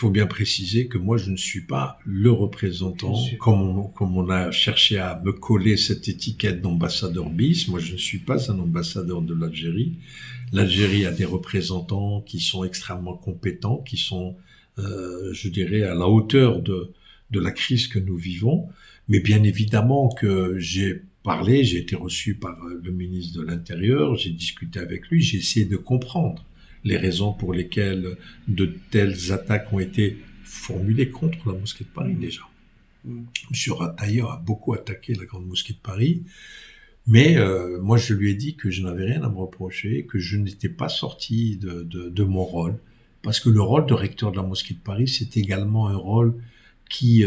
faut bien préciser que moi, je ne suis pas le représentant, comme on a cherché à me coller cette étiquette d'ambassadeur bis. Moi, je ne suis pas un ambassadeur de l'Algérie. L'Algérie a des représentants qui sont extrêmement compétents, qui sont, je dirais, à la hauteur de la crise que nous vivons. Mais bien évidemment que j'ai été reçu par le ministre de l'Intérieur, j'ai discuté avec lui, j'ai essayé de comprendre les raisons pour lesquelles de telles attaques ont été formulées contre la mosquée de Paris déjà. M. Ratailleur a beaucoup attaqué la grande mosquée de Paris, mais moi je lui ai dit que je n'avais rien à me reprocher, que je n'étais pas sorti de mon rôle, parce que le rôle de recteur de la mosquée de Paris, c'est également un rôle qui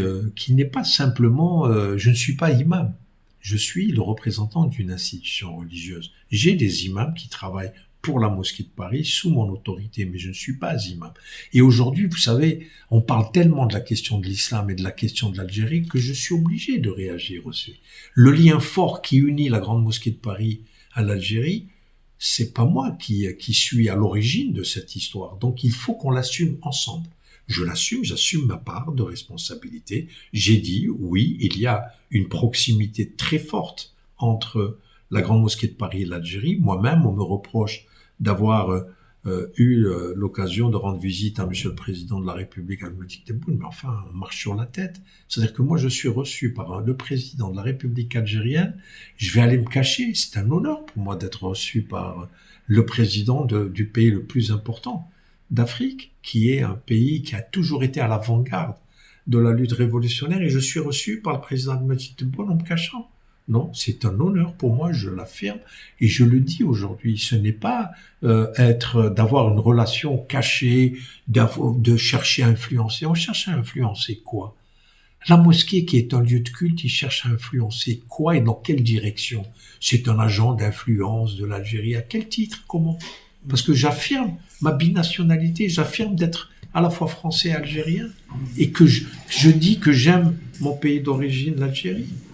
n'est pas simplement... je ne suis pas imam, je suis le représentant d'une institution religieuse. J'ai des imams qui travaillent pour la mosquée de Paris, sous mon autorité, mais je ne suis pas imam. Et aujourd'hui, vous savez, on parle tellement de la question de l'islam et de la question de l'Algérie que je suis obligé de réagir aussi. Le lien fort qui unit la grande mosquée de Paris à l'Algérie, c'est pas moi qui suis à l'origine de cette histoire. Donc il faut qu'on l'assume ensemble. Je l'assume, j'assume ma part de responsabilité. J'ai dit, oui, il y a une proximité très forte entre la grande mosquée de Paris et l'Algérie. Moi-même, on me reproche d'avoir eu l'occasion de rendre visite à Monsieur le Président de la République, Abdelmadjid Tebboune, mais enfin, on marche sur la tête. C'est-à-dire que moi, je suis reçu par le Président de la République algérienne, je vais aller me cacher. C'est un honneur pour moi d'être reçu par le Président du pays le plus important d'Afrique, qui est un pays qui a toujours été à l'avant-garde de la lutte révolutionnaire, et je suis reçu par le Président Abdelmadjid Tebboune en me cachant. Non, c'est un honneur pour moi, je l'affirme, et je le dis aujourd'hui. Ce n'est pas d'avoir une relation cachée, de chercher à influencer. On cherche à influencer quoi? La mosquée, qui est un lieu de culte, il cherche à influencer quoi et dans quelle direction? C'est un agent d'influence de l'Algérie. À quel titre? Comment? Parce que j'affirme ma binationalité, j'affirme d'être à la fois français et algérien, et que je dis que j'aime mon pays d'origine, l'Algérie.